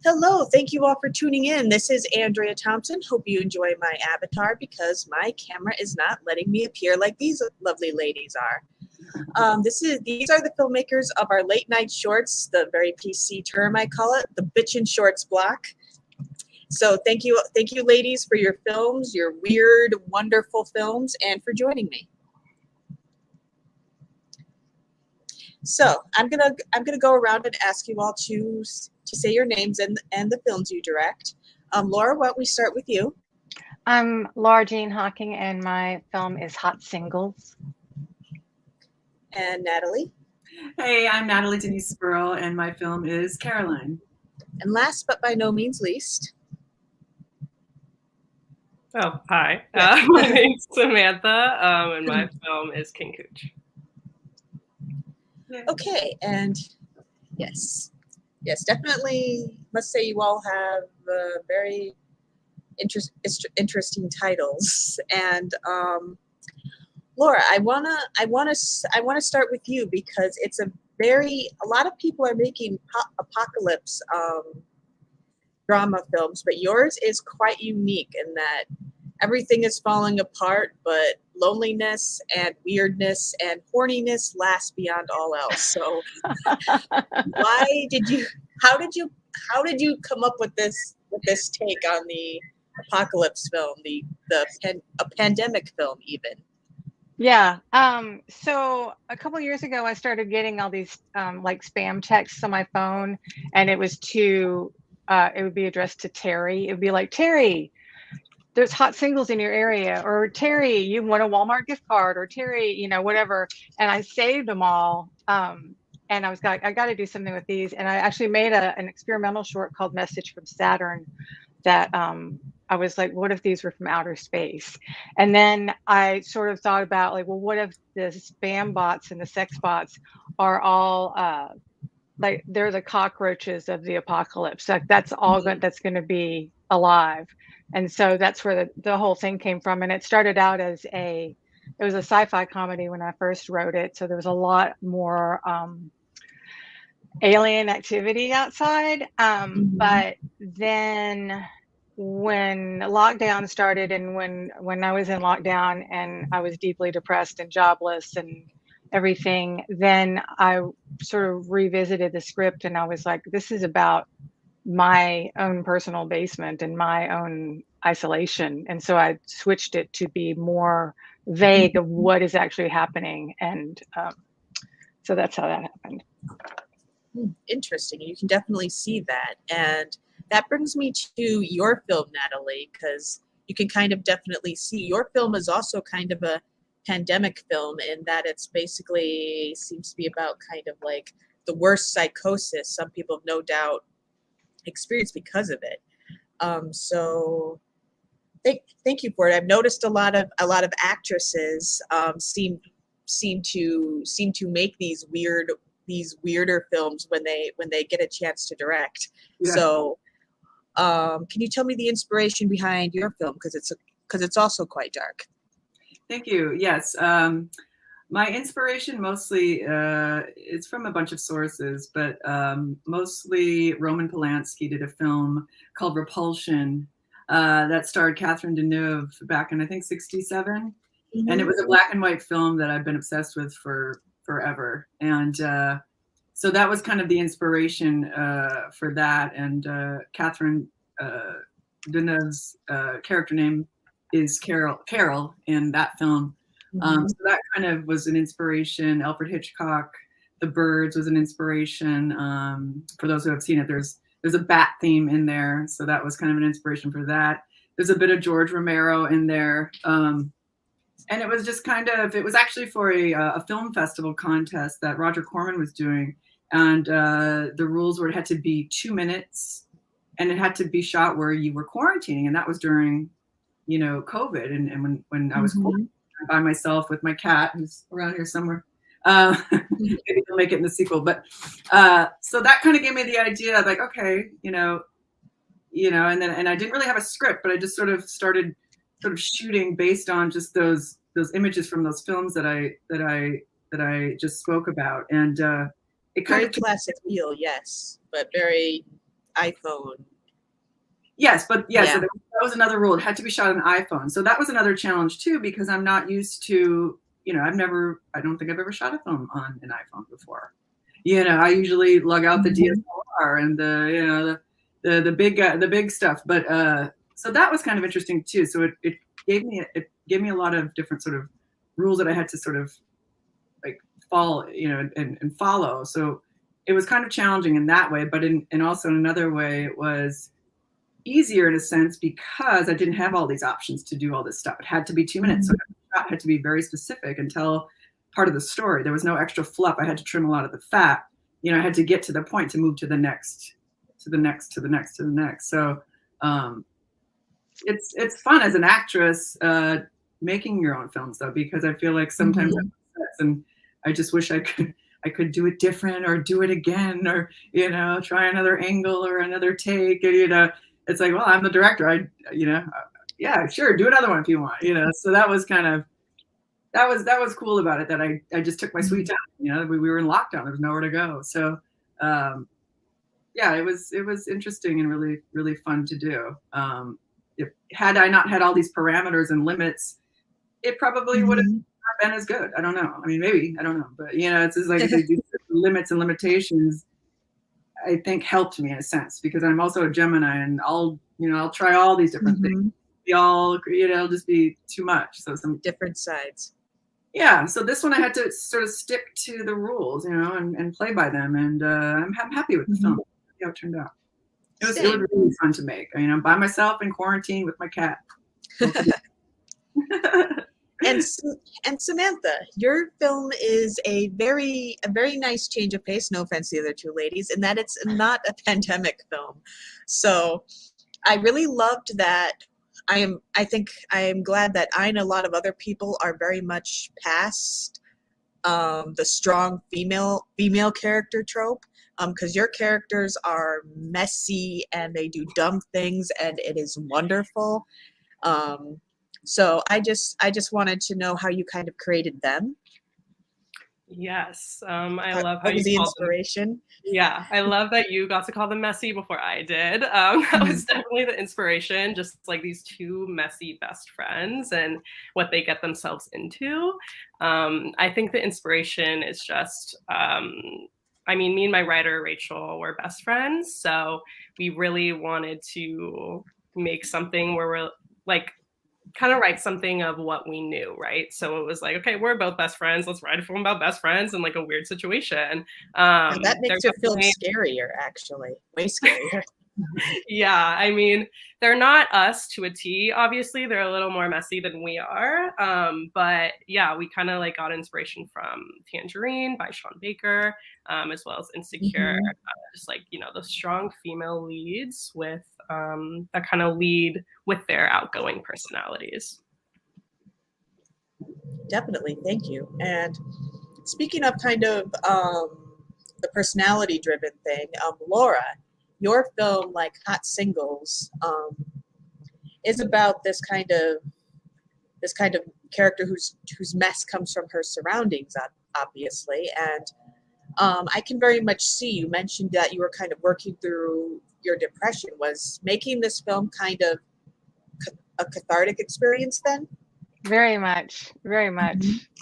Hello, thank you all for tuning in. This is Andrea Thompson. Hope you enjoy my avatar because my camera is not letting me appear like these lovely ladies are. These are the filmmakers of our late night shorts, the very PC term I call it, the Bitchin Shorts Block. So thank you ladies for your films, your weird, wonderful films, and for joining me. So I'm gonna go around and ask you all to say your names and the films you direct. Laura, why don't we start with you? I'm Laura Jean Hawking, and my film is Hot Singles. And Natalie? Hey, I'm Natalie Denise Spurl, and my film is Caroline. And last but by no means least. Oh, hi. My name's Samantha, and my film is King Cooch. Okay, and yes, definitely must say you all have very interesting titles. And Laura, I wanna start with you because it's a lot of people are making apocalypse drama films, but yours is quite unique in that everything is falling apart, but loneliness and weirdness and horniness last beyond all else. So how did you come up with this take on the apocalypse film, a pandemic film even? Yeah. So a couple years ago, I started getting all these like spam texts on my phone, and it was it would be addressed to Terry. It would be like, Terry, there's hot singles in your area, or Terry, you want a Walmart gift card, or Terry, whatever. And I saved them all. And I was like, I got to do something with these. And I actually made an experimental short called Message from Saturn that I was like, what if these were from outer space? And then I sort of thought about like, well, what if the spam bots and the sex bots are all like they're the cockroaches of the apocalypse. Like that's all that's going to be alive. And so that's where the whole thing came from. And it started out as it was a sci-fi comedy when I first wrote it. So there was a lot more alien activity outside. But then when lockdown started, and when I was in lockdown and I was deeply depressed and jobless and everything, then I sort of revisited the script, and I was like, this is about my own personal basement and my own isolation. And so I switched it to be more vague of what is actually happening. And so that's how that happened. Interesting. You can definitely see that. And that brings me to your film, Natalie, because you can kind of definitely see your film is also kind of a pandemic film in that it's basically seems to be about kind of like the worst psychosis some people have no doubt experienced because of it. So thank you for it. I've noticed a lot of actresses seem to make these weirder films when they get a chance to direct. Yeah. So can you tell me the inspiration behind your film, because it's also quite dark? Thank you. Yes. My inspiration mostly it's from a bunch of sources, but mostly Roman Polanski did a film called Repulsion that starred Catherine Deneuve back in, I think, '67. Mm-hmm. And it was a black and white film that I've been obsessed with for forever. And so that was kind of the inspiration for that. And Catherine Deneuve's character name is Carol in that film. So that kind of was an inspiration. Alfred Hitchcock, The Birds was an inspiration. For those who have seen it, there's a bat theme in there. So that was kind of an inspiration for that. There's a bit of George Romero in there. And it was just it was actually for a film festival contest that Roger Corman was doing. And the rules were it had to be 2 minutes and it had to be shot where you were quarantining. And that was during, COVID. And when I was quarantined by myself with my cat, who's around here somewhere. Maybe they'll make it in the sequel. But so that kind of gave me the idea of like, okay, and I didn't really have a script, but I just sort of started shooting based on just those images from those films that I just spoke about. And it kind of classic feel, yes, but very iPhone. Yes, but yeah, Yeah. so that was another rule. It had to be shot on an iPhone. So that was another challenge too, because I'm not used to, I don't think I've ever shot a film on an iPhone before. I usually lug out the DSLR and the big stuff. But so that was kind of interesting too. So it gave me a lot of different sort of rules that I had to sort of like follow, and follow. So it was kind of challenging in that way, but and also in another way, it was easier in a sense because I didn't have all these options to do all this stuff. It had to be 2 minutes. So the shot had to be very specific and tell part of the story. There was no extra fluff. I had to trim a lot of the fat. I had to get to the point to move to the next, to the next, to the next, to the next. So it's fun as an actress making your own films though, because I feel like sometimes I'm obsessed and I just wish I could do it different or do it again or, try another angle or another take. And, it's like, well, I'm the director. Yeah, sure. Do another one if you want, so that was kind of, that was cool about it, that I just took my sweet time. We were in lockdown. There was nowhere to go. So, yeah, it was interesting and really, really fun to do. Had I not had all these parameters and limits, it probably would have not been as good. I don't know. I mean, maybe, I don't know, but it's just like these limits and limitations, I think helped me in a sense, because I'm also a Gemini and I'll try all these different things. It'll just be too much. So some different sides. Yeah. So this one I had to sort of stick to the rules, and play by them. And I'm happy with the film. How it turned out. It was really fun to make. By myself in quarantine with my cat. And Samantha, your film is a very nice change of pace. No offense to the other two ladies, in that it's not a pandemic film. So I really loved that. I think I am glad that I and a lot of other people are very much past the strong female character trope, because your characters are messy and they do dumb things, and it is wonderful. So I just wanted to know how you kind of created them. Yes, I love how was you the called inspiration. Them. Yeah, I love that you got to call them messy before I did. That was definitely the inspiration, just like these two messy best friends and what they get themselves into. I think the inspiration is just, me and my writer, Rachel, were best friends. So we really wanted to make something where we're like, kind of write something of what we knew, right? So it was like, okay, we're both best friends. Let's write a film about best friends in like a weird situation. That makes your film scarier, actually. Way scarier. Yeah, they're not us to a T, obviously. They're a little more messy than we are. But yeah, we kind of like got inspiration from Tangerine by Sean Baker, as well as Insecure. Just like, the strong female leads with that kind of lead with their outgoing personalities. Definitely, thank you. And speaking of kind of the personality-driven thing, Laura, your film, like Hot Singles, is about this kind of character whose mess comes from her surroundings, obviously. And I can very much see, you mentioned that you were kind of working through your depression. Was making this film kind of a cathartic experience then? Very much.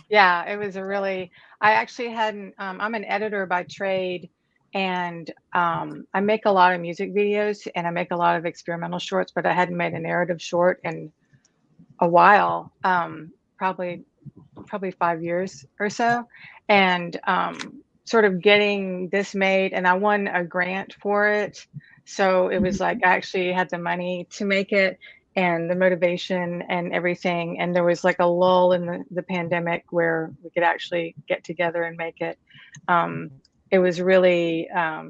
Yeah, it was I actually hadn't, I'm an editor by trade, and I make a lot of music videos and I make a lot of experimental shorts, but I hadn't made a narrative short in a while, probably 5 years or so. And sort of getting this made, and I won a grant for it. So it was like I actually had the money to make it and the motivation and everything. And there was like a lull in the pandemic where we could actually get together and make it. It was really, and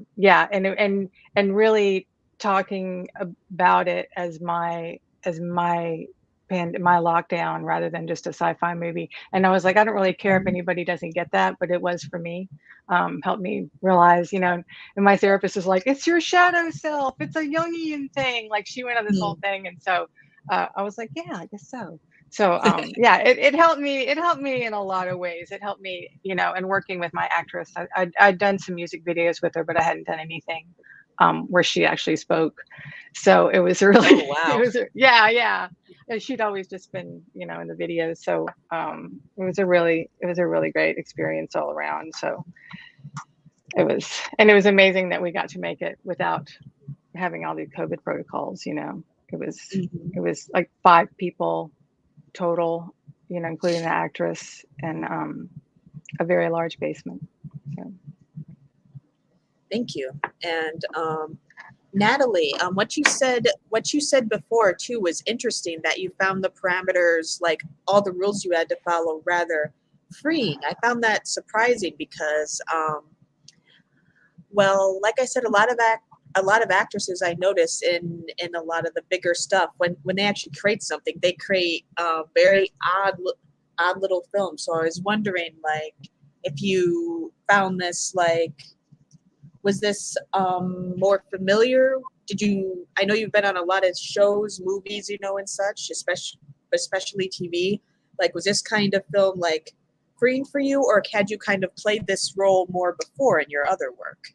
really talking about it as my lockdown rather than just a sci-fi movie. And I was like, I don't really care if anybody doesn't get that, but it was for me. Helped me realize, and my therapist was like, it's your shadow self, it's a Jungian thing. Like she went on this whole thing. And so I was like, yeah, I guess so. So yeah, it helped me in a lot of ways. It helped me, and working with my actress. I'd done some music videos with her, but I hadn't done anything where she actually spoke. So it was really, Oh, wow. it was, yeah. And she'd always just been, in the videos. So it was a really great experience all around. So it was amazing that we got to make it without having all the COVID protocols. It was like 5 people total, including the actress, and a very large basement. So. Thank you. And Natalie, what you said before too was interesting, that you found the parameters, like all the rules you had to follow, rather freeing. I found that surprising because, well, like I said, a lot of actresses I notice in a lot of the bigger stuff, when they actually create something, they create very odd little films. So I was wondering, like, if you found this, like, was this more familiar? I know you've been on a lot of shows, movies, and such, especially TV. Like, was this kind of film like freeing for you, or had you kind of played this role more before in your other work?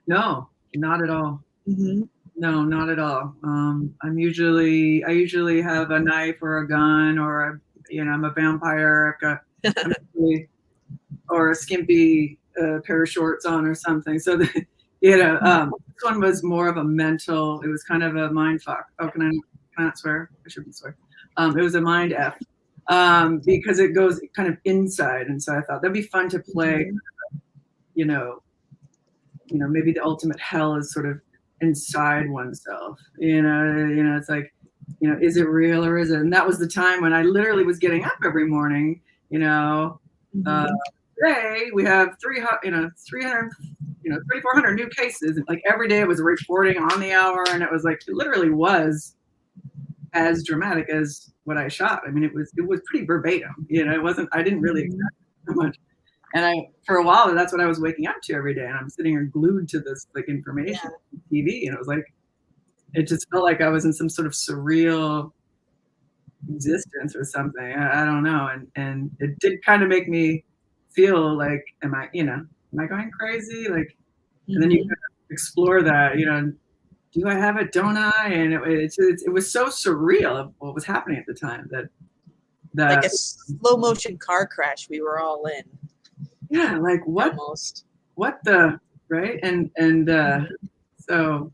No, not at all. Mm-hmm. No, not at all. I usually have a knife or a gun, or I'm a vampire. I've got or a skimpy pair of shorts on or something. So this one was more of a mental. It was kind of a mind fuck. Oh, can I not swear? I shouldn't swear. It was a mind f because it goes kind of inside, and so I thought that'd be fun to play. Maybe the ultimate hell is sort of inside oneself. It's like, is it real or is it? And that was the time when I literally was getting up every morning. Today we have 300, 3,400 new cases. Like every day it was reporting on the hour, and it was like, it literally was as dramatic as what I shot. I mean, it was pretty verbatim. It wasn't. I didn't really expect so much. And for a while, that's what I was waking up to every day. And I'm sitting here glued to this like information on TV. And it was like, it just felt like I was in some sort of surreal existence or something. I don't know. And it did kind of make me feel like, am I going crazy? Like, and then you kind of explore that, do I have it? Don't I? And it was so surreal of what was happening at the time that like a slow motion car crash we were all in. Yeah, like what? Almost. What the right? And so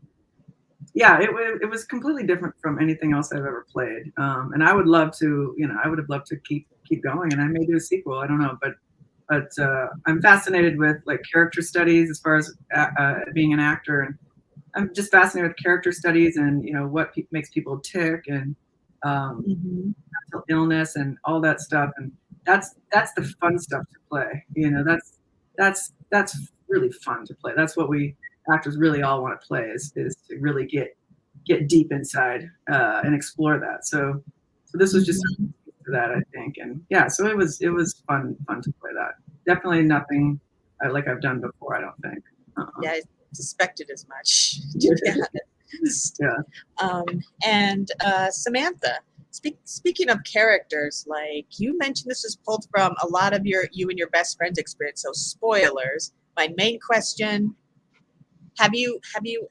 yeah, it was completely different from anything else I've ever played. And I would love to, I would have loved to keep going, and I may do a sequel. I don't know, but I'm fascinated with like character studies as far as being an actor, and I'm just fascinated with character studies and what makes people tick, and mental illness and all that stuff, and that's the fun stuff to play. That's really fun to play. That's what we actors really all want to play, is to really get deep inside and explore that. So this was just for that, I think. And yeah, so it was fun to play that. Definitely nothing like I've done before, I don't think. Yeah, I suspected as much. Yeah. And Samantha, speaking of characters, like you mentioned, this was pulled from a lot of you and your best friend's experience. So spoilers. My main question: Have you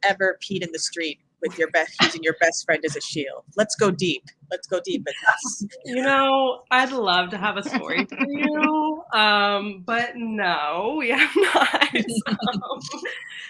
ever peed in the street with using your best friend as a shield? Let's go deep. Let's go deep in this. I'd love to have a story for you, but no, we have not.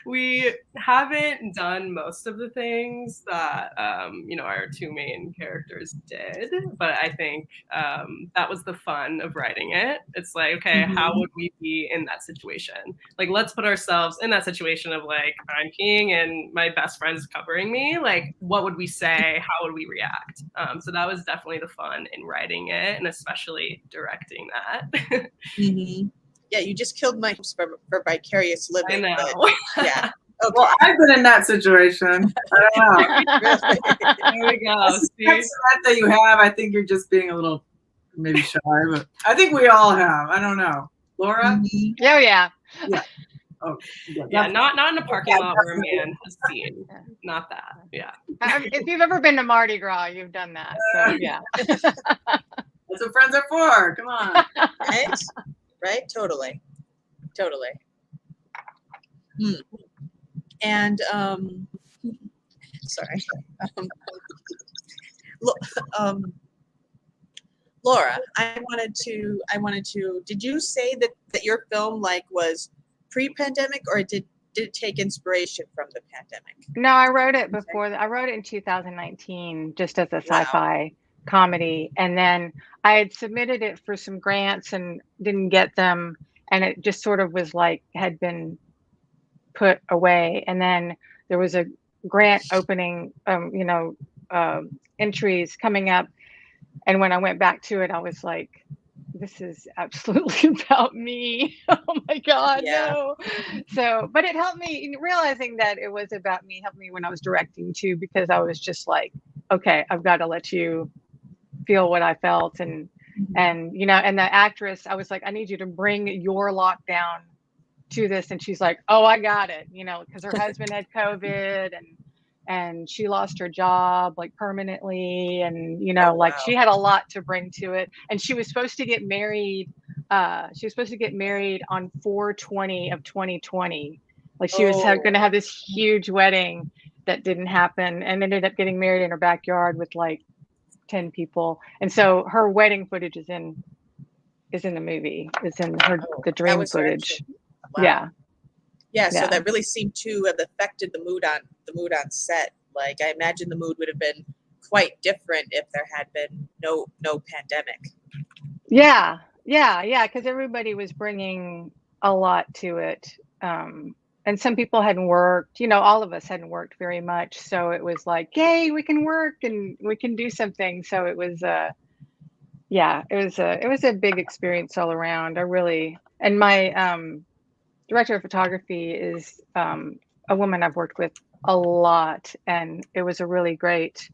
We haven't done most of the things that our 2 main characters did, but I think that was the fun of writing it. It's like, okay, how would we be in that situation? Like, let's put ourselves in that situation of like, I'm peeing and my best friend's covering me. Like, what would we say? How would we react? So that was definitely the fun in writing it, and especially directing that. Yeah, you just killed my hopes for vicarious living. I know. But, yeah. Okay. Well, I've been in that situation. I don't know. There we go. That's that you have. I think you're just being a little maybe shy, but I think we all have. I don't know. Laura? Oh yeah. Yeah. Oh, yeah, not in a parking lot where a man has seen. Not that. Yeah. If you've ever been to Mardi Gras, you've done that. So yeah. That's what friends are for. Come on. Right? Totally. And sorry. Lo- um, Laura, I wanted to, did you say that your film like was pre-pandemic, or did it take inspiration from the pandemic? No, I wrote it before. I wrote it in 2019, just as a sci-fi comedy, and then I had submitted it for some grants and didn't get them, and it just sort of was like had been put away. And then there was a grant opening, entries coming up, and when I went back to it, I was like, this is absolutely about me. Oh my God, Yeah. no. So, but it helped me realizing that it was about me, helped me when I was directing too, because I was just like, okay, I've got to let you feel what I felt. And and the actress, I was like, I need you to bring your lockdown to this. And she's like, oh, I got it, because her husband had COVID, and she lost her job like permanently, and Oh, like wow. she had a lot to bring to it. And she was supposed to get married on 4/20 of 2020. Like she was going to have this huge wedding that didn't happen, and ended up getting married in her backyard with like 10 people. And so her wedding footage is in the movie. It's in the dream footage. Wow. Yeah. So that really seemed to have affected the mood on set. Like, I imagine the mood would have been quite different if there had been no pandemic. Yeah, because everybody was bringing a lot to it. And some people hadn't worked, all of us hadn't worked very much. So it was like, yay, we can work and we can do something. So it was, it was a big experience all around. And my director of photography is a woman I've worked with a lot. And it was a great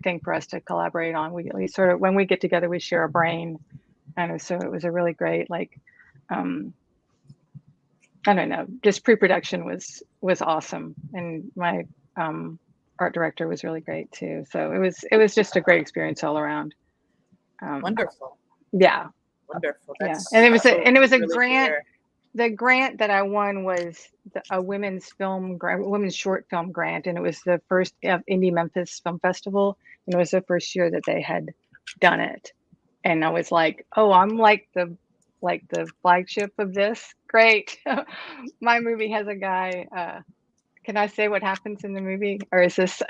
thing for us to collaborate on. We sort of, when we get together, we share a brain. And so it was a really great, like, I don't know, just pre-production was awesome. And my art director was really great too. So it was just a great experience all around. Wonderful. Yeah. Wonderful. That's, yeah. And it was a really grant. Clear. The grant that I won was a women's short film grant, and it was the first Indie Memphis Film Festival, and it was the first year that they had done it. And I was like, oh, I'm like the flagship of this. Great. My movie has a guy. Can I say what happens in the movie, or is this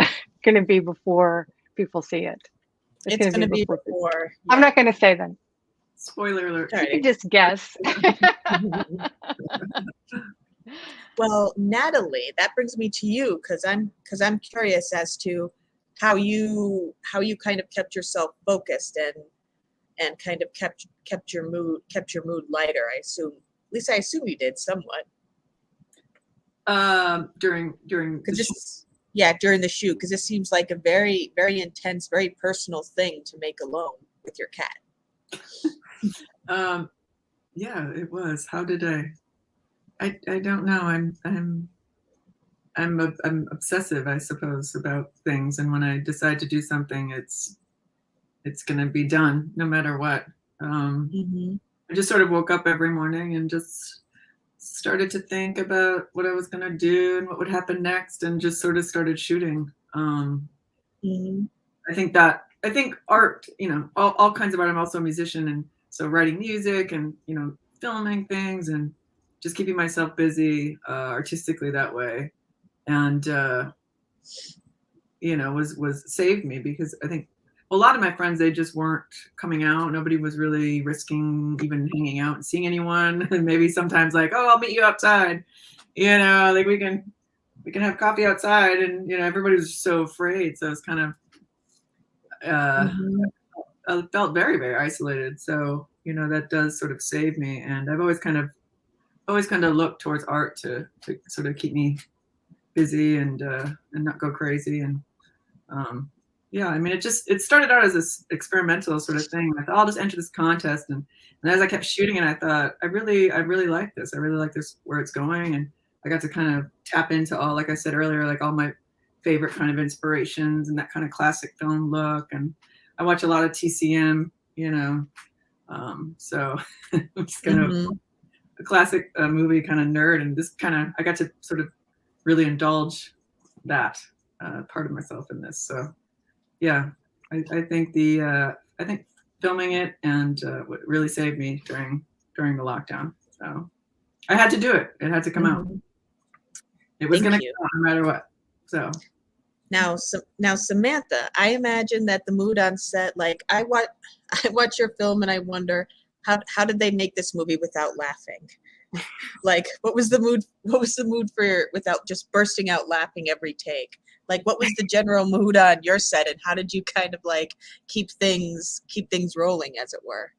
going to be before people see it? It's going to be before. Yeah. I'm not going to say then. Spoiler alert. You can just guess. Well, Natalie, that brings me to you, because I'm curious as to how you kind of kept yourself focused and kind of kept your mood lighter. I assume you did somewhat. During during the shoot, because it seems like a very, very intense, very personal thing to make alone with your cat. Yeah, it was. How did I don't know. I'm obsessive, I suppose, about things, and when I decide to do something, it's going to be done no matter what. I just sort of woke up every morning and just started to think about what I was going to do and what would happen next, and just sort of started shooting. I think art, all kinds of art. I'm also a musician, and so writing music and filming things and just keeping myself busy artistically that way, and was saved me, because I think a lot of my friends, they just weren't coming out. Nobody was really risking even hanging out and seeing anyone. And maybe sometimes like, oh, I'll meet you outside, like we can have coffee outside, and everybody was so afraid. So it's kind of I felt very, very isolated. So that does sort of save me, and I've always kind of looked towards art to sort of keep me busy and not go crazy. And I mean, it started out as this experimental sort of thing. I thought, I'll just enter this contest, and as I kept shooting it, I thought, I really like this. I really like this, where it's going, and I got to kind of tap into all, like I said earlier, like all my favorite kind of inspirations and that kind of classic film look. And I watch a lot of TCM, so I'm just kind of a classic movie kind of nerd, and this kind of, I got to sort of really indulge that part of myself in this. So yeah, I think I think filming it and what really saved me during the lockdown. So I had to do it. It had to come out. It was going to come out no matter what. So now Samantha, I imagine that the mood on set, like I watch your film and I wonder how did they make this movie without laughing? Like what was the mood for without just bursting out laughing every take? Like what was the general mood on your set, and how did you kind of like keep things rolling, as it were?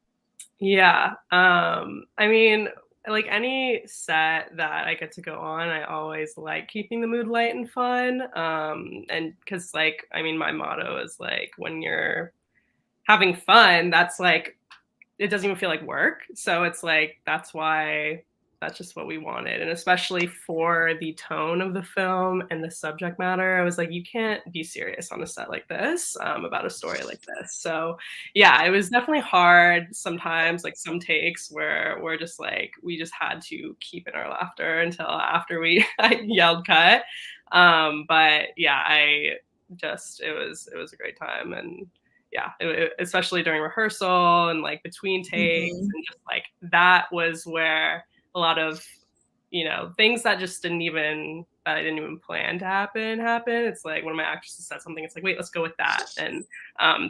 Yeah. I mean, like any set that I get to go on, I always like keeping the mood light and fun. And because like, I mean, my motto is like, when you're having fun, that's like, it doesn't even feel like work. So it's like, that's just what we wanted. And especially for the tone of the film and the subject matter, I was like, you can't be serious on a set like this, about a story like this. So yeah, it was definitely hard sometimes, like some takes where we're just like, we just had to keep in our laughter until after I yelled cut. But yeah, it was a great time. And yeah, especially during rehearsal and like between takes, and just like that was where a lot of, things that just I didn't even plan to happen. It's like when my actresses said something, it's like, wait, let's go with that. And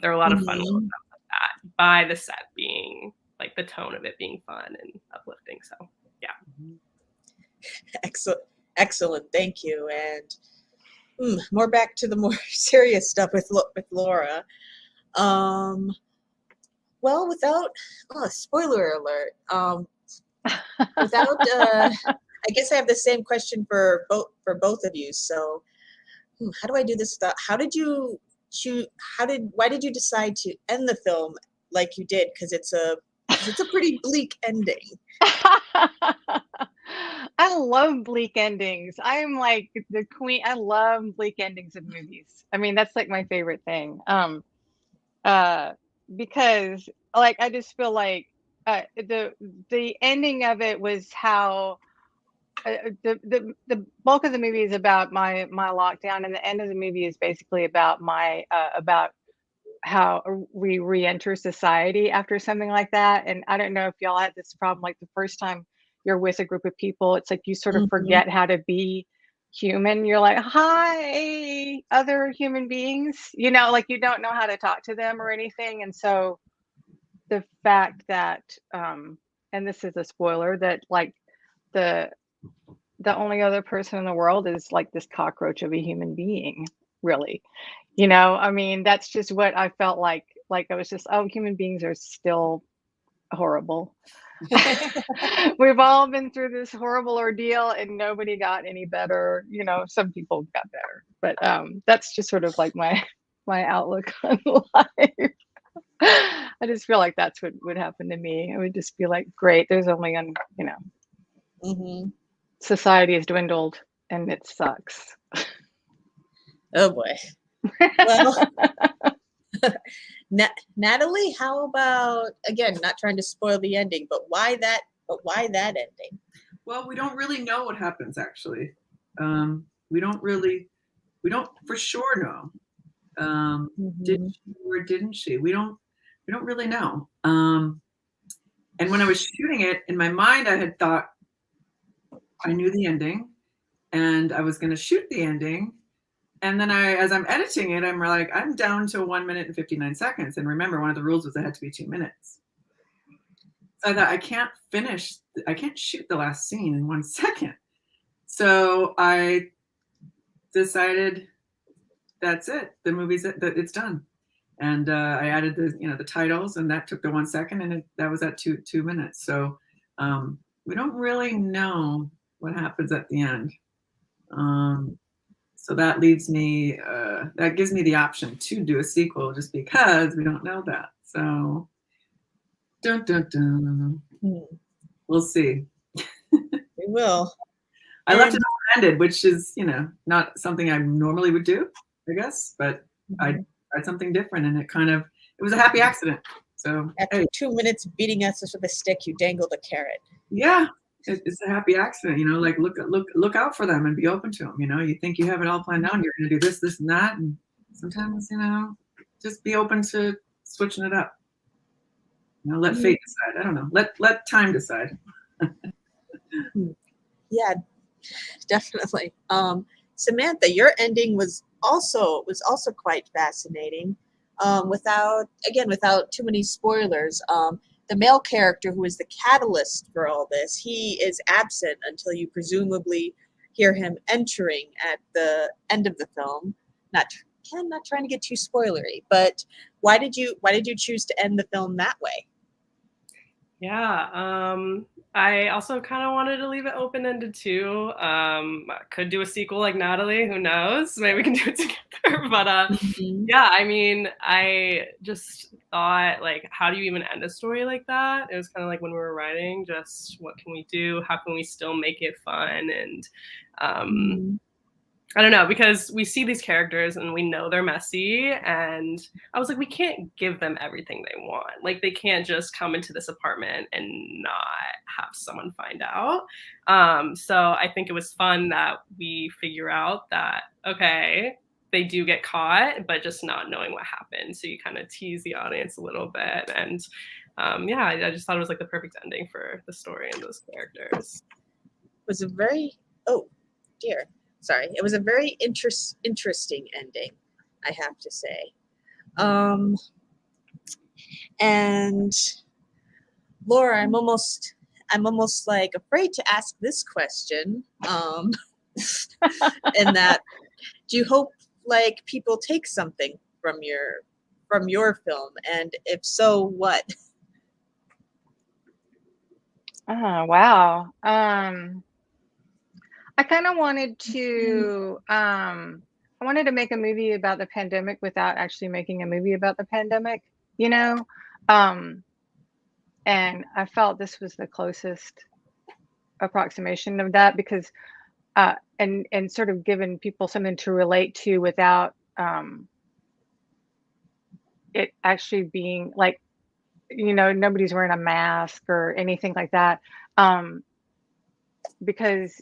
there are a lot of fun moments like that, by the set being like the tone of it being fun and uplifting. So yeah. Excellent. Thank you. And more back to the more serious stuff with Laura. Well, without spoiler alert, without I guess I have the same question for both of you. So how do I do this stuff? Why did you decide to end the film like you did? Because it's a pretty bleak ending. I love bleak endings. I'm like the queen. I love bleak endings of movies. I mean, that's like my favorite thing. Because like I just feel like the ending of it was how the bulk of the movie is about my lockdown, and the end of the movie is basically about about how we re-enter society after something like that. And I don't know if y'all had this problem, like the first time you're with a group of people, it's like you sort of forget how to be human. You're like, hi, other human beings, like you don't know how to talk to them or anything. And so the fact that and this is a spoiler, that like the only other person in the world is like this cockroach of a human being, really. I mean, that's just what I felt like I was just, oh, human beings are still horrible. We've all been through this horrible ordeal and nobody got any better. Some people got better, but that's just sort of like my outlook on life. I just feel like that's what would happen to me. I would just be like, great, there's only society has dwindled and it sucks. Oh boy. Well, Natalie, how about, again, not trying to spoil the ending, but why that ending? Well, we don't really know what happens, actually. We don't for sure know. Did she or didn't she? We don't really know. And when I was shooting it, in my mind, I had thought I knew the ending and I was going to shoot the ending. And then as I'm editing it, I'm like, I'm down to 1 minute and 59 seconds. And remember, one of the rules was it had to be 2 minutes. So I thought, I can't shoot the last scene in 1 second. So I decided that's it. The movie's it's done. And I added the titles, and that took the 1 second, and that was at 2 minutes. So we don't really know what happens at the end. So that leaves me, that gives me the option to do a sequel, just because we don't know that. So, dun, dun, dun. We'll see. We will. I left it open-ended, which is, not something I normally would do, I guess, but I tried something different, and it was a happy accident. So after 2 minutes beating us with a stick, you dangled a carrot. Yeah, it's a happy accident, you know, like look out for them and be open to them. You know, you think you have it all planned out and you're going to do this, this, and that. And sometimes, you know, just be open to switching it up. You know, let fate decide. I don't know. Let time decide. Yeah, definitely. Samantha, your ending was also quite fascinating. Without too many spoilers, the male character who is the catalyst for all this, he is absent until you presumably hear him entering at the end of the film. Not trying to get too spoilery, but why did you choose to end the film that way? Yeah, I also kind of wanted to leave it open-ended too. Could do a sequel like Natalie, who knows? Maybe we can do it together. But yeah, I mean, I just thought, like, how do you even end a story like that? It was kind of like when we were writing, just what can we do? How can we still make it fun? And I don't know, because we see these characters and we know they're messy, and I was like, we can't give them everything they want. Like, they can't just come into this apartment and not have someone find out. So I think it was fun that we figure out that, okay, they do get caught, but just not knowing what happened. So you kind of tease the audience a little bit. And yeah, I just thought it was like the perfect ending for the story and those characters. It was a very, it was a very interesting ending, I have to say. And Laura, I'm almost like afraid to ask this question. In that, do you hope like people take something from your film, and if so, what? Oh, wow. I kind of wanted to make a movie about the pandemic without actually making a movie about the pandemic, you know? And I felt this was the closest approximation of that, because and sort of giving people something to relate to without it actually being like, you know, nobody's wearing a mask or anything like that. Because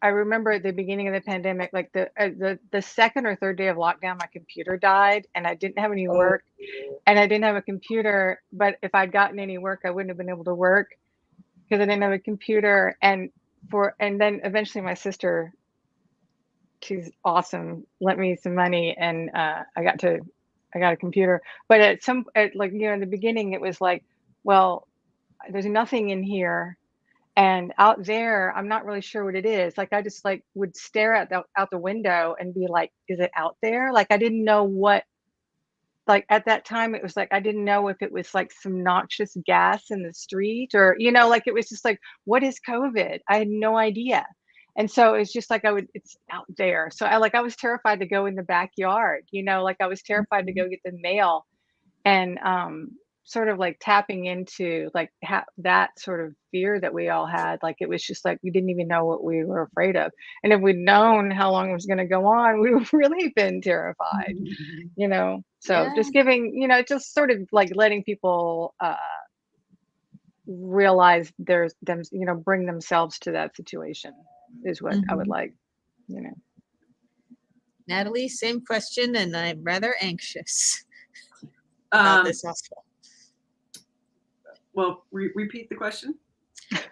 I remember at the beginning of the pandemic, like the second or third day of lockdown, my computer died and I didn't have any work, and I didn't have a computer. But if I'd gotten any work, I wouldn't have been able to work because I didn't have a computer. And then eventually my sister, she's awesome, lent me some money, and I got a computer. But like, you know, in the beginning, it was like, well, there's nothing in here. And out there, I'm not really sure what it is. Like, I just like would stare at out the window and be like, is it out there? Like, I didn't know what, like at that time, it was like, I didn't know if it was like some noxious gas in the street, or, you know, like it was just like, what is COVID? I had no idea. And so it's just like, it's out there. So I was terrified to go in the backyard, you know, like I was terrified to go get the mail. And sort of like tapping into like that sort of fear that we all had. Like, it was just like we didn't even know what we were afraid of, and if we'd known how long it was going to go on, we would really been terrified, you know. So just giving, you know, just sort of like letting people realize there's them, you know, bring themselves to that situation is what I would like, you know. Natalie, same question, and I'm rather anxious about this also. Well, repeat the question.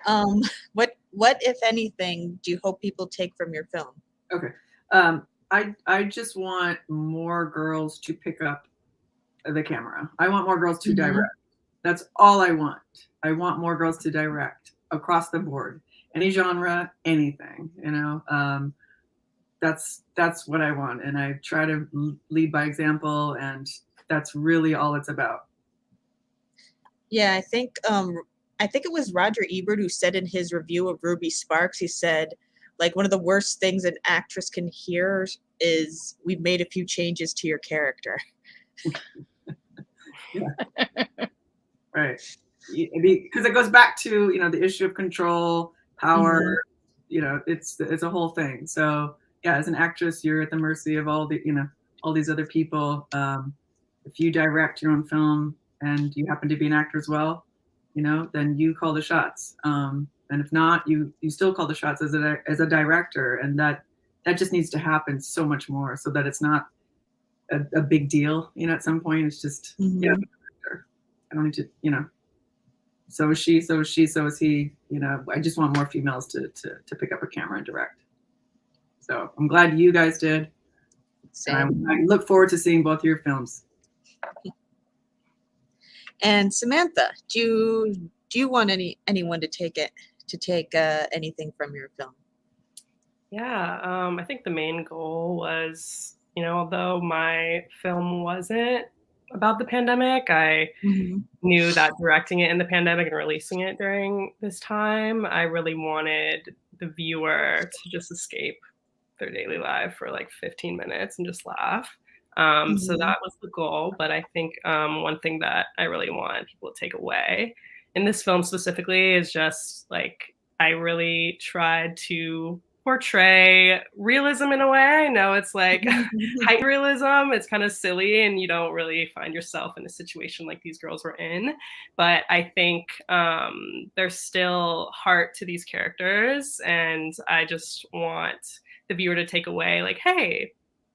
What, if anything, do you hope people take from your film? Okay. I just want more girls to pick up the camera. I want more girls to direct. That's all I want. I want more girls to direct across the board, any genre, anything, you know. That's what I want, and I try to lead by example, and that's really all it's about. Yeah, I think it was Roger Ebert who said in his review of Ruby Sparks, he said, like, one of the worst things an actress can hear is, we've made a few changes to your character. Yeah. Right. Because it goes back to, you know, the issue of control, power, you know, it's a whole thing. So yeah, as an actress, you're at the mercy of all these other people. If you direct your own film and you happen to be an actor as well, you know, then you call the shots. And And if not, you still call the shots as a director, and that just needs to happen so much more, so that it's not a big deal. At some point, it's just yeah, I don't need to, so is she, so is she, so is he. I just want more females to pick up a camera and direct. So I'm glad you guys did. Same. I look forward to seeing both your films. And Samantha, do you want anyone to take anything from your film? Yeah, I think the main goal was, although my film wasn't about the pandemic, I knew that directing it in the pandemic and releasing it during this time, I really wanted the viewer to just escape their daily life for like 15 minutes and just laugh. So that was the goal. But I think one thing that I really want people to take away in this film specifically is just like, I really tried to portray realism in a way. I know it's like heightened realism. It's kind of silly and you don't really find yourself in a situation like these girls were in. But I think there's still heart to these characters. And I just want the viewer to take away like, hey,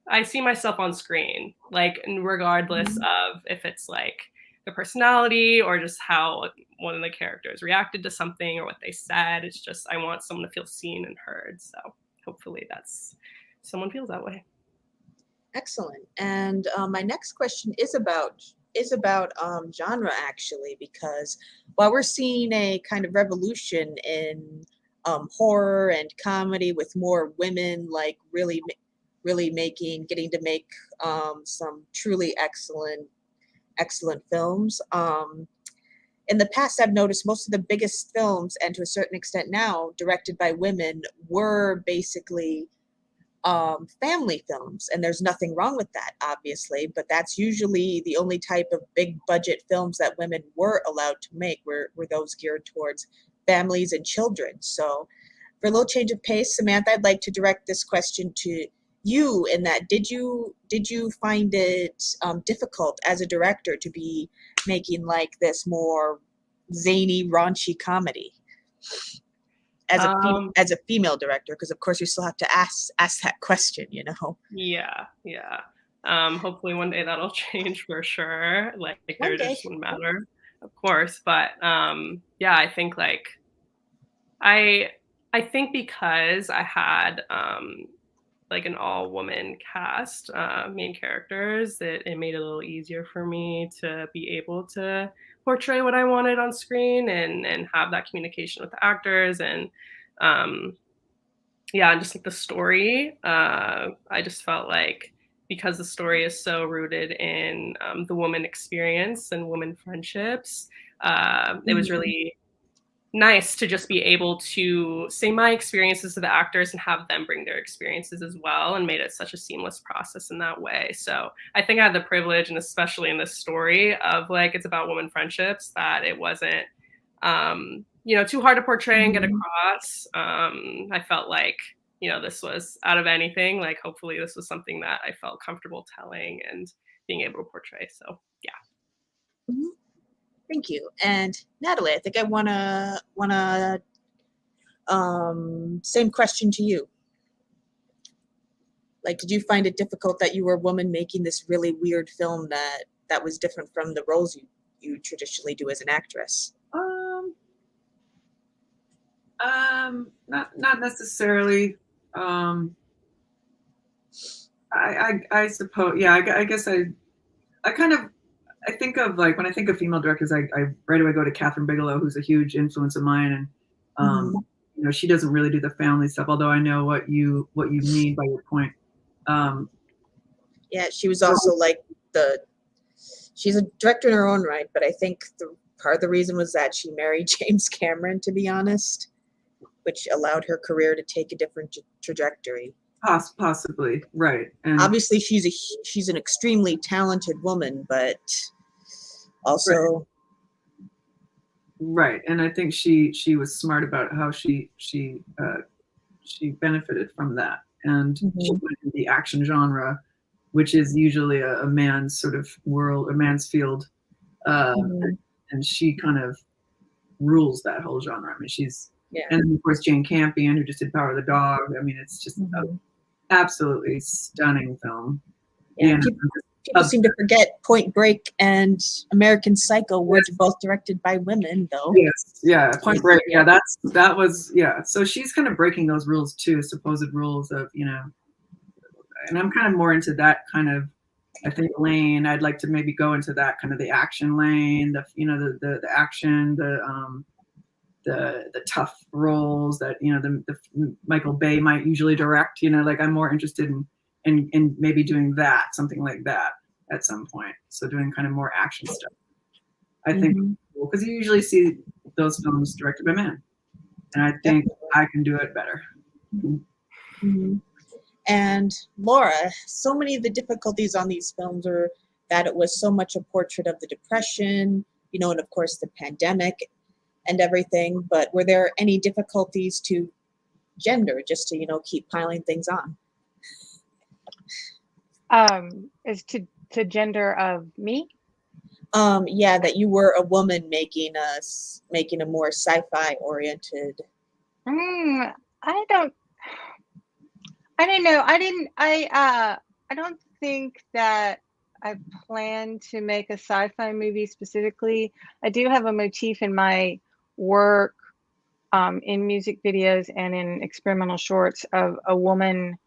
I see myself on screen, like regardless of if it's like the personality or just how one of the characters reacted to something or what they said. It's just, I want someone to feel seen and heard. So hopefully someone feels that way. Excellent. And my next question is about genre, actually, because while we're seeing a kind of revolution in horror and comedy with more women like really getting to make some truly excellent films. In the past, I've noticed most of the biggest films, and to a certain extent now, directed by women, were basically family films. And there's nothing wrong with that, obviously, but that's usually the only type of big budget films that women were allowed to make, were those geared towards families and children. So for a little change of pace, Samantha, I'd like to direct this question to you, in that did you find it difficult as a director to be making like this more zany, raunchy comedy as a female director? Because of course you still have to ask that question, Yeah. Hopefully one day that'll change for sure. Like there just wouldn't matter, of course. But yeah, I think like I think because I had like an all-woman cast, main characters, it made it a little easier for me to be able to portray what I wanted on screen and have that communication with the actors. And yeah, and just like the story, I just felt like because the story is so rooted in the woman experience and woman friendships, it was really nice to just be able to say my experiences to the actors and have them bring their experiences as well, and made it such a seamless process in that way. So I think I had the privilege, and especially in this story, of like, it's about women friendships, that it wasn't too hard to portray and get across. I felt like this was, out of anything, like hopefully this was something that I felt comfortable telling and being able to portray. So yeah. Thank you. And Natalie, I think I wanna same question to you. Like, did you find it difficult that you were a woman making this really weird film that was different from the roles you traditionally do as an actress? Not necessarily. I suppose, yeah, I guess I think of, like, when I think of female directors, I right away go to Catherine Bigelow, who's a huge influence of mine. And she doesn't really do the family stuff, although I know what you mean by your point. Yeah, she was also like she's a director in her own right, but I think part of the reason was that she married James Cameron, to be honest, which allowed her career to take a different trajectory. Possibly, right. And obviously she's an extremely talented woman, but also right. And I think she was smart about how she benefited from that, and she went in the action genre, which is usually a man's sort of world, a man's field, and she kind of rules that whole genre. I mean, she's Yeah. And then of course Jane Campion, who just did Power of the Dog. I mean, it's just an absolutely stunning film. Yeah, You know, people seem to forget Point Break and American Psycho were both directed by women, though. Yes, yeah, Point Break. Yeah, that was So she's kind of breaking those rules too, supposed rules of, you know. And I'm kind of more into that kind of, I think, lane. I'd like to maybe go into that kind of the action lane, the action, the tough roles that, you know, the Michael Bay might usually direct. You know, like I'm more interested in maybe doing that, something like that at some point. So doing kind of more action stuff. I think because you usually see those films directed by men, and I think I can do it better. And Laura, so many of the difficulties on these films are that it was so much a portrait of the Depression, you know, and of course the pandemic and everything. But were there any difficulties to gender, just to, you know, keep piling things on? Is to gender of me? Yeah, that you were a woman making a more sci-fi oriented. I don't know. I don't think that I plan to make a sci-fi movie specifically. I do have a motif in my work, in music videos and in experimental shorts, of a woman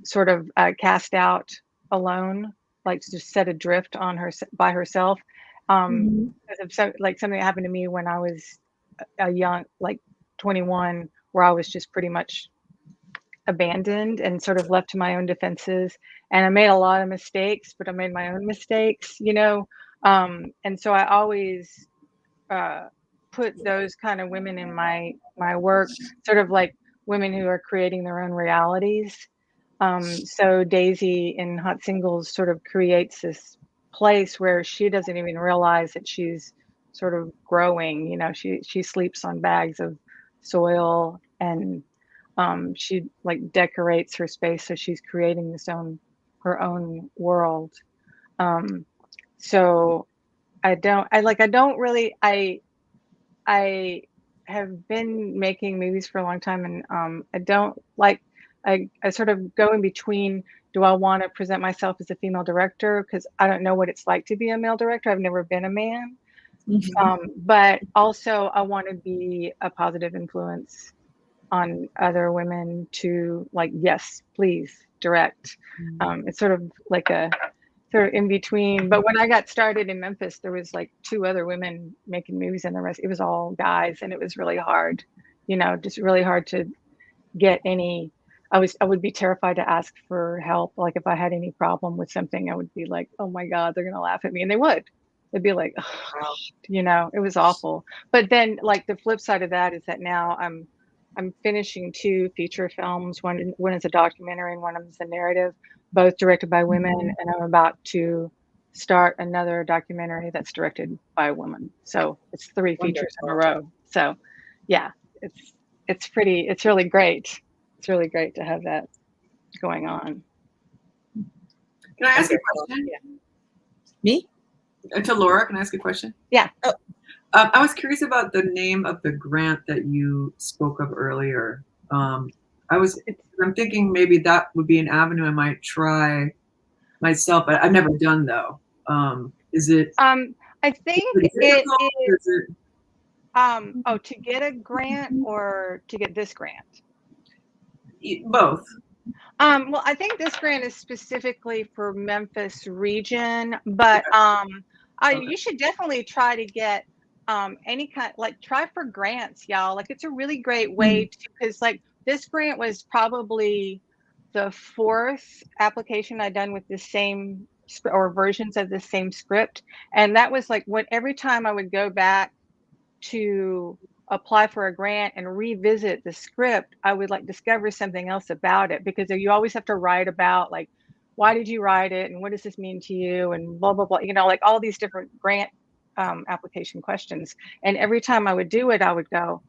sort of cast out alone, like just set adrift on her by herself. Because of like something that happened to me when I was a young, like 21, where I was just pretty much abandoned and sort of left to my own defenses. And I made a lot of mistakes, but I made my own mistakes, you know? And so I always put those kind of women in my work, sort of like women who are creating their own realities. So Daisy in Hot Singles sort of creates this place where she doesn't even realize that she's sort of growing. You know, she sleeps on bags of soil, and she like decorates her space, so she's creating her own world. So I have been making movies for a long time, and I don't like, I sort of go in between. Do I want to present myself as a female director? Because I don't know what it's like to be a male director. I've never been a man. But also I want to be a positive influence on other women to, like, yes, please direct. It's sort of like a sort of in between. But when I got started in Memphis, there was like 2 other women making movies, and the rest, it was all guys, and it was really hard, you know, just really hard to get any. I would be terrified to ask for help. Like if I had any problem with something, I would be like, oh my God, they're gonna laugh at me. And they would. They'd be like, oh, you know, it was awful. But then like the flip side of that is that now I'm finishing 2 feature films. One is a documentary and one is a narrative, both directed by women. And I'm about to start another documentary that's directed by a woman. So it's 3 features in a row. So yeah, it's really great. It's really great to have that going on. Can I ask you a question? Me? To Laura, can I ask a question? Yeah. I was curious about the name of the grant that you spoke of earlier. I'm thinking maybe that would be an avenue I might try myself, but I've never done though. Is it? I think it is. To get a grant or to get this grant? Both. Well, I think this grant is specifically for Memphis region, but you should definitely try to get any kind, like try for grants, y'all. Like it's a really great way to, because like this grant was probably the 4th application I'd done with the same or versions of the same script, and that was like every time I would go back to apply for a grant and revisit the script, I would like discover something else about it, because you always have to write about like, why did you write it and what does this mean to you and blah, blah, blah, you know, like all these different grant application questions. And every time I would do it, I would go,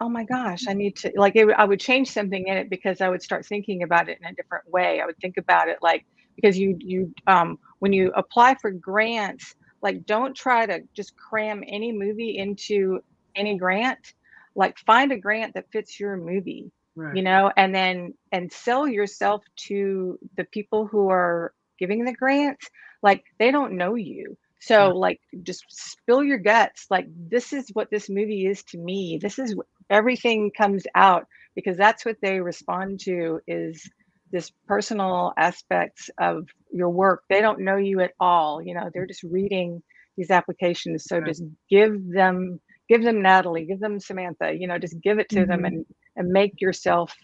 oh my gosh, I need to, like, I would change something in it because I would start thinking about it in a different way. I would think about it like, because when you apply for grants, like don't try to just cram any movie into any grant. like find a grant that fits your movie, Right. you know, and sell yourself to the people who are giving the grants. Like they don't know you. So like just spill your guts. Like this is what this movie is to me. This is everything comes out, because that's what they respond to, is this personal aspects of your work. They don't know you at all. You know, they're just reading these applications. So just give them Natalie, give them Samantha, you know, just give it to them and make yourself,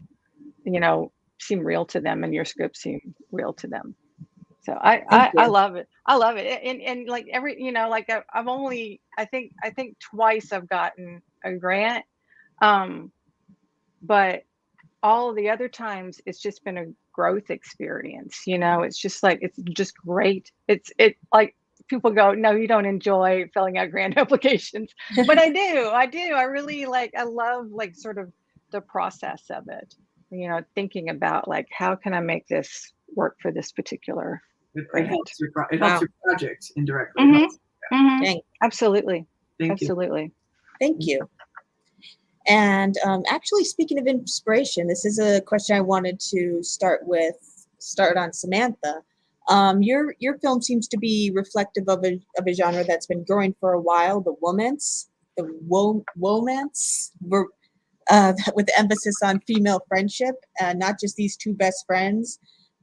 you know, seem real to them and your script seem real to them. So I love it. I love it. And like every, you know, like I've only, I think twice I've gotten a grant. But all of the other times it's just been a growth experience. You know, it's just like, it's just great. It like people go, no, you don't enjoy filling out grant applications, but I do. I really like, I love like sort of the process of it, you know, thinking about like, how can I make this work for this particular It helps your project indirectly. Absolutely. Thank you. Thank you. And actually, speaking of inspiration, this is a question I wanted to start on Samantha. Your film seems to be reflective of a genre that's been growing for a while, the womance, with emphasis on female friendship, not just these two best friends,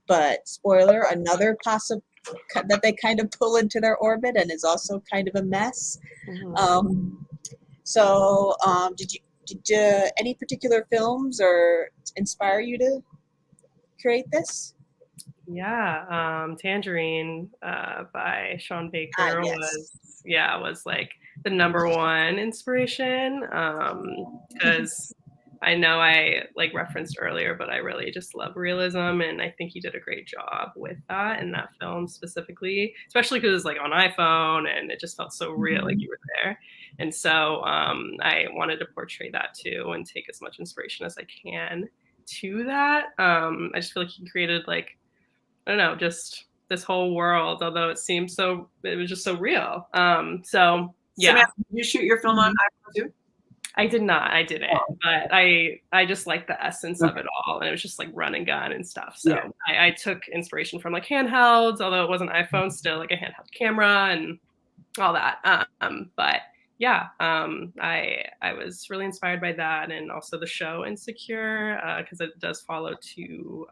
but spoiler, another possible that they kind of pull into their orbit and is also kind of a mess. So did any particular films or inspire you to create this? Yeah, Tangerine by Sean Baker was like the #1 inspiration, because I know I like referenced earlier, but I really just love realism, and I think he did a great job with that in that film specifically, especially because it was like on iPhone and it just felt so real, like you were there. And so I wanted to portray that too and take as much inspiration as I can to that. I just feel like he created like, I don't know, just this whole world, although it was just so real. So yeah. Samantha, did you shoot your film on iPhone too? I did not. I didn't. But I just like the essence of it all, and it was just like run and gun and stuff. So I took inspiration from like handhelds, although it wasn't iPhone, still like a handheld camera and all that. But yeah, I was really inspired by that, and also the show Insecure, because it does follow two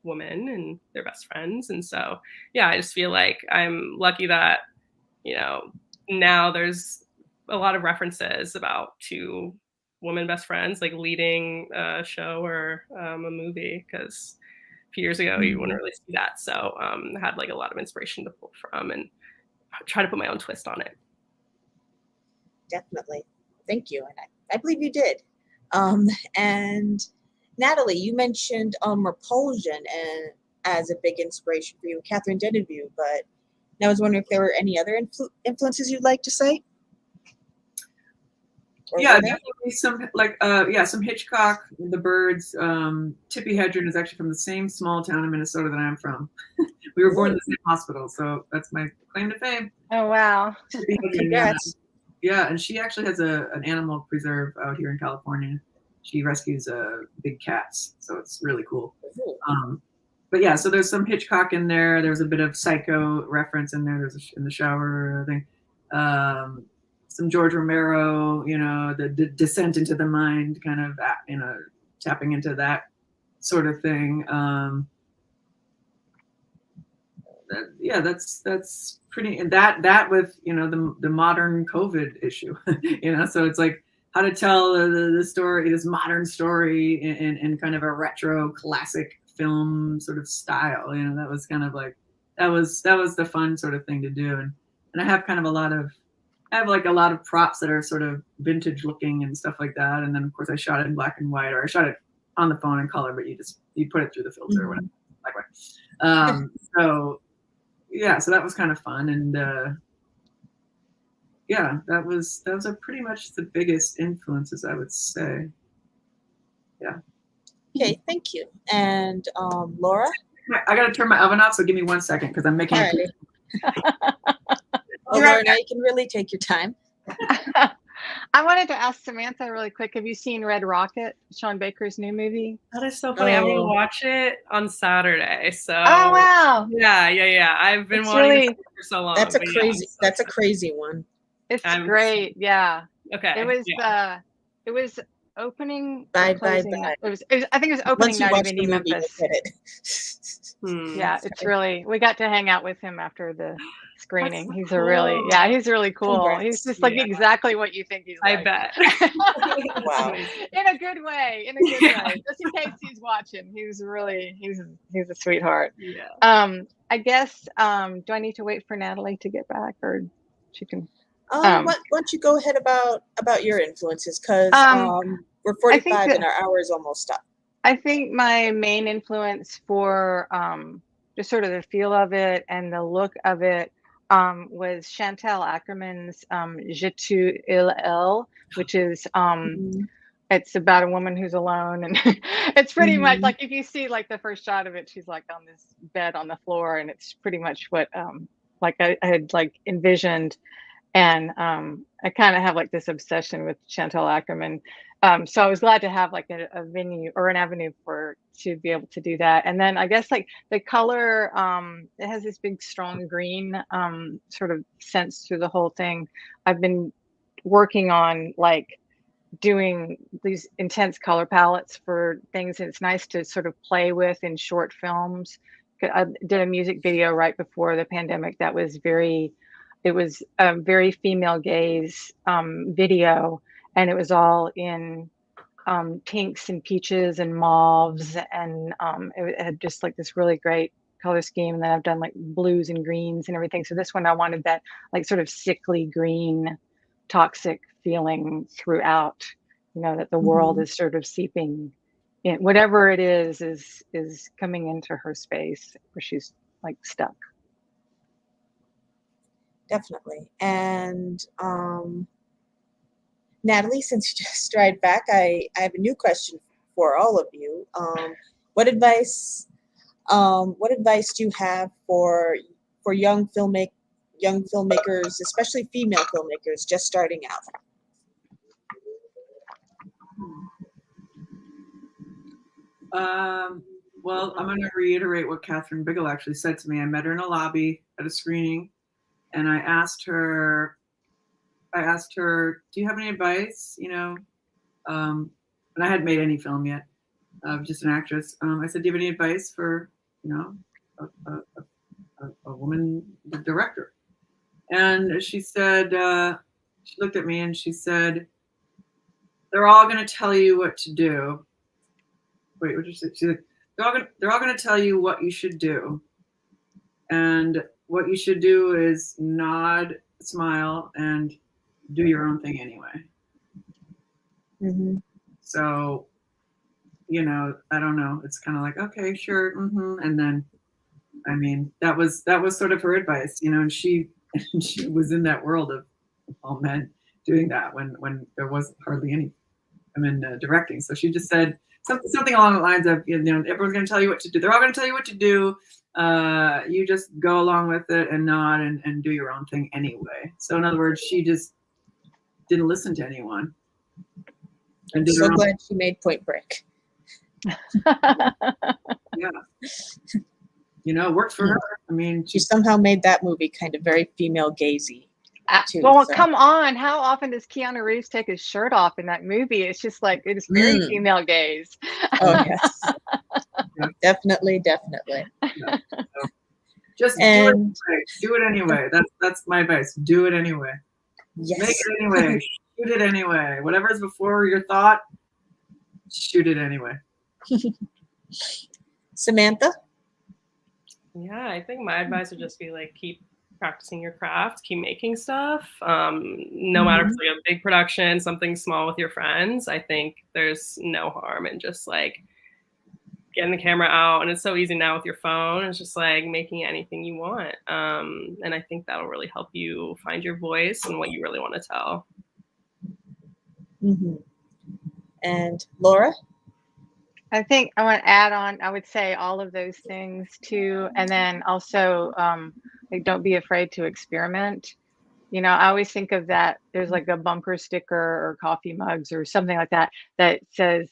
women and their best friends, and so yeah, I just feel like I'm lucky that, you know, now there's a lot of references about two women best friends like leading a show or a movie, because a few years ago you wouldn't really see that. So I had like a lot of inspiration to pull from and try to put my own twist on it. Definitely. Thank you. And I believe you did. And Natalie, you mentioned Repulsion as a big inspiration for you. Catherine Deneuve, but I was wondering if there were any other influences you'd like to say? Definitely some Hitchcock, The Birds. Tippi Hedren is actually from the same small town in Minnesota that I'm from. We were born in the same hospital, so that's my claim to fame. Oh wow! Congrats. Yeah, and she actually has an animal preserve out here in California. She rescues big cats, so it's really cool. But yeah, so there's some Hitchcock in there. There's a bit of Psycho reference in there. There's in the shower thing. Some George Romero, you know, the descent into the mind, kind of, you know, tapping into that sort of thing. That's pretty, and that with, you know, the modern COVID issue, you know, so it's like how to tell the story, this modern story in kind of a retro classic film sort of style, you know. That was kind of like, that was the fun sort of thing to do. And I have kind of I have like a lot of props that are sort of vintage looking and stuff like that. And then of course I shot it in black and white, or I shot it on the phone in color, but you put it through the filter or whatever. Black and white. So yeah, so that was kind of fun. And yeah, those are pretty much the biggest influences, I would say. Yeah. Okay, thank you. And Laura? I gotta turn my oven off, so give me 1 second because I'm making Laura, now you can really take your time. I wanted to ask Samantha really quick. Have you seen Red Rocket, Sean Baker's new movie? That is so funny. I'm gonna watch it on Saturday. So Oh wow! yeah. I've been It's wanting to really, see it for so long. That's a but yeah, crazy. I'm so That's a excited. crazy one. it's I'm great. Yeah. Okay. It was opening Bye, or bye, closing. bye. It was, I think it was opening Once you night of watch the Indie movie, you'll Memphis. get it. Yeah, it's really, we got to hang out with him after the screening. so He's cool. a really, yeah, he's really cool. Congrats. He's just like exactly what you think he's I like. bet. Wow. In a good way. In a good way. Just in case he's watching. He's really, he's a sweetheart. Yeah. I guess, do I need to wait for Natalie to get back, or she can? Why don't you go ahead about your influences? Because we're 45 and our hour is almost up. I think my main influence for just sort of the feel of it and the look of it was Chantal Ackerman's Je tu il elle, which is it's about a woman who's alone, and it's pretty much like, if you see like the first shot of it, she's like on this bed on the floor, and it's pretty much what like I had like envisioned. And I kind of have like this obsession with Chantal Ackerman. So I was glad to have like a venue or an avenue to be able to do that. And then I guess like the color, it has this big strong green sort of sense through the whole thing. I've been working on like doing these intense color palettes for things, and it's nice to sort of play with in short films. I did a music video right before the pandemic that was it was a very female gaze video, and it was all in pinks and peaches and mauves, and it had just like this really great color scheme. And then I've done like blues and greens and everything. So this one, I wanted that like sort of sickly green, toxic feeling throughout, you know, that the world is sort of seeping in, whatever it is coming into her space where she's like stuck. Definitely. And Natalie, since you just stride back, I have a new question for all of you. What advice do you have for young filmmakers, especially female filmmakers just starting out? Well, I'm going to reiterate what Catherine Bigelow actually said to me. I met her in a lobby at a screening, and I asked her, do you have any advice? You know, and I hadn't made any film yet, just an actress. I said, do you have any advice for, you know, a woman director? And she said, she looked at me and she said, they're all going to tell you what to do. Wait, what did she say? She's like, they're all going to tell you what you should do. And what you should do is nod, smile, and do your own thing anyway. So, you know, I don't know. It's kind of like, okay, sure. And then, I mean, that was sort of her advice, you know, and she was in that world of all men doing that when there was hardly any women directing. So she just said something along the lines of, you know, everyone's going to tell you what to do. They're all going to tell you what to do. You just go along with it and nod and do your own thing anyway. So in other words, she just didn't listen to anyone. And did so glad she made Point Break. Yeah. You know, it worked for her. I mean, she somehow made that movie kind of very female gazy. Too, well, so. Come on. How often does Keanu Reeves take his shirt off in that movie? It's just like, it is very female gaze. Oh, yes. Definitely. Yeah. So, just do it anyway. That's my advice. Do it anyway. Yes. Make it anyway. Shoot it anyway. Whatever's before your thought, shoot it anyway. Samantha? Yeah, I think my advice would just be like, keep practicing your craft, keep making stuff. No matter if it's like a big production, something small with your friends, I think there's no harm in just like getting the camera out. And it's so easy now with your phone. It's just like making anything you want. And I think that'll really help you find your voice and what you really want to tell. And Laura? I think I want to add on, I would say all of those things too. And then also, like, don't be afraid to experiment. You know, I always think of that. There's like a bumper sticker or coffee mugs or something like that that says,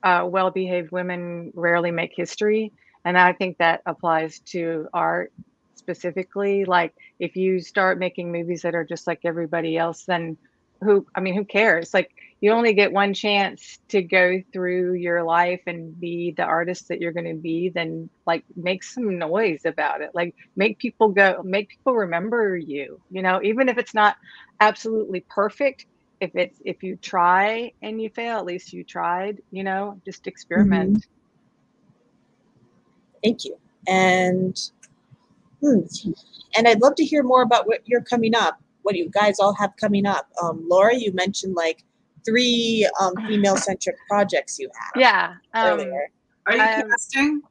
well-behaved women rarely make history. And I think that applies to art specifically. Like, if you start making movies that are just like everybody else, then who cares? Like, you only get one chance to go through your life and be the artist that you're going to be. Then, like, make some noise about it. Like, make people remember you, you know, even if it's not absolutely perfect. If you try and you fail, at least you tried, you know, just experiment. Mhm. Thank you. And and I'd love to hear more about what you're coming up, what you guys all have coming up. Laura, you mentioned like 3 female-centric projects you have Yeah. earlier. Are you casting?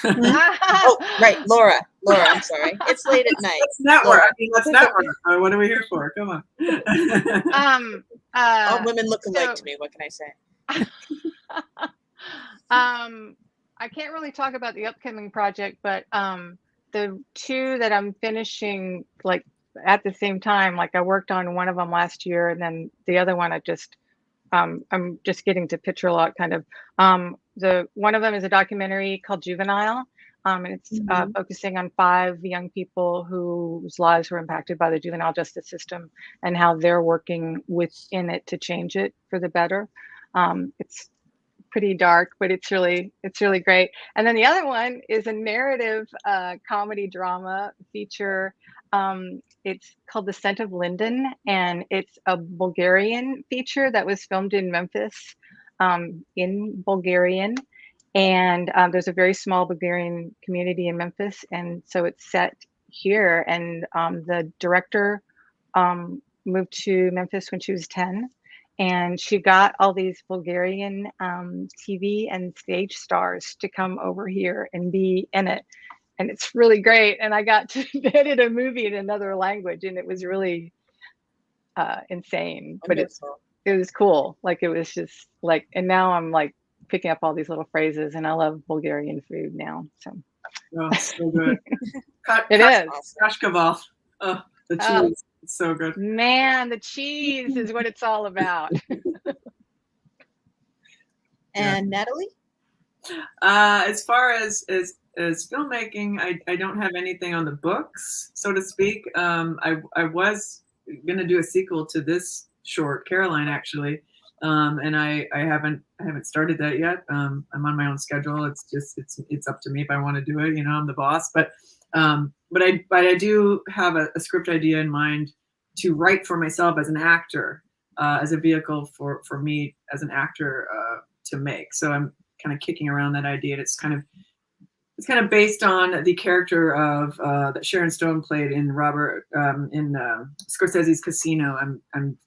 Oh, right, Laura, I'm sorry. It's late at night. Let's network. Laura. I mean, let's network. What are we here for? Come on. All women look alike to me. What can I say? I can't really talk about the upcoming project, but the 2 that I'm finishing like at the same time, like I worked on one of them last year, and then the other one I'm just getting to picture a lot, kind of. The one of them is a documentary called Juvenile, and it's focusing on 5 young people whose lives were impacted by the juvenile justice system and how they're working within it to change it for the better. It's pretty dark, but it's really great. And then the other one is a narrative comedy drama feature. It's called The Scent of Linden, and it's a Bulgarian feature that was filmed in Memphis, in Bulgarian. And there's a very small Bulgarian community in Memphis, and so it's set here. And the director moved to Memphis when she was 10, and she got all these Bulgarian TV and stage stars to come over here and be in it. And it's really great. And I got to edit a movie in another language, and it was really insane. Wonderful. But it was cool. Like, it was just like, and now I'm like picking up all these little phrases, and I love Bulgarian food now. So, oh, so good. It is. Kashkaval. Oh, the cheese. It's so good. Man, the cheese is what it's all about. And Natalie? As far as filmmaking, I don't have anything on the books, so to speak. I was gonna do a sequel to this short, Caroline, actually, and I haven't started that yet. I'm on my own schedule. It's up to me if I want to do it. You know, I'm the boss. But I do have a script idea in mind to write for myself as an actor, as a vehicle for me as an actor to make. So I'm kind of kicking around that idea. And it's kind of based on the character of that Sharon Stone played in Scorsese's Casino. I'm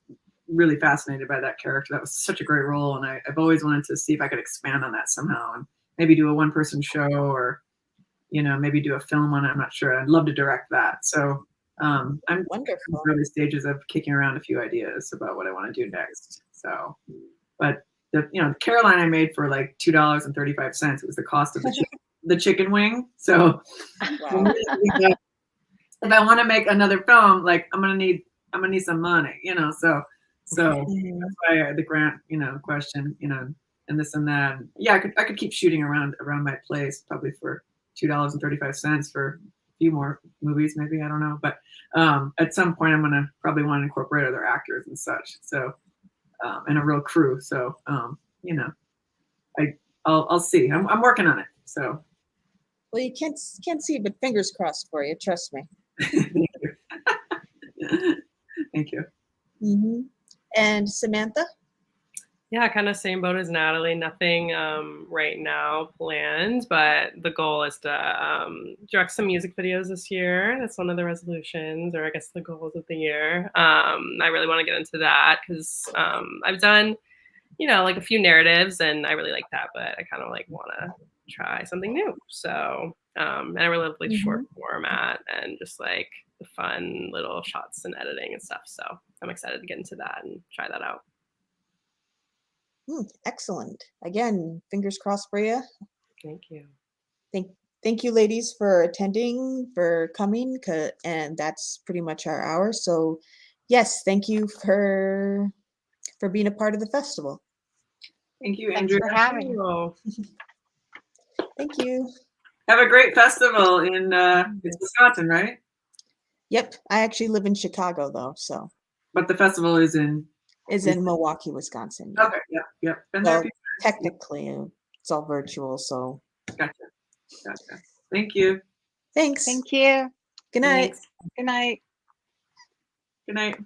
really fascinated by that character. That was such a great role, and I've always wanted to see if I could expand on that somehow and maybe do a one-person show, or maybe do a film on it. I'm not sure. I'd love to direct that. So I'm wonderful. in the early stages of kicking around a few ideas about what I want to do next. So, but the Caroline I made for like $2.35. It was the cost of the chicken wing. So Wow. if I want to make another film, like I'm gonna need some money, So that's why the grant, question, and this and that. And yeah, I could keep shooting around my place probably for $2.35 for a few more movies, maybe, I don't know. But at some point, I'm gonna probably want to incorporate other actors and such. So and a real crew. So I'll see. I'm working on it. So. Well, you can't see, but fingers crossed for you. Trust me. Thank you. Thank you. And Samantha? Yeah, kind of same boat as Natalie. Nothing right now planned, but the goal is to direct some music videos this year. That's one of the resolutions, or I guess the goals of the year. I really want to get into that because I've done, like a few narratives, and I really like that, but I kind of like want to try something new. So, and I really love like short format and just like the fun little shots and editing and stuff. So I'm excited to get into that and try that out. Excellent. Again, fingers crossed for you. Thank you. thank you, ladies, for attending, for coming, and that's pretty much our hour. So, yes, thank you for being a part of the festival. Thank you, Thanks Andrea. for having me. Oh, Thank you. Have a great festival in it's Wisconsin, right? Yep, I actually live in Chicago though, so But the festival is in. is in Milwaukee, Wisconsin. Yeah. Okay. Yep. Yep. Been there a Well, few times. technically, it's all virtual, so Gotcha. Gotcha. Thank you. thanks. Thank you. Good night. Thanks. Good night. Good night.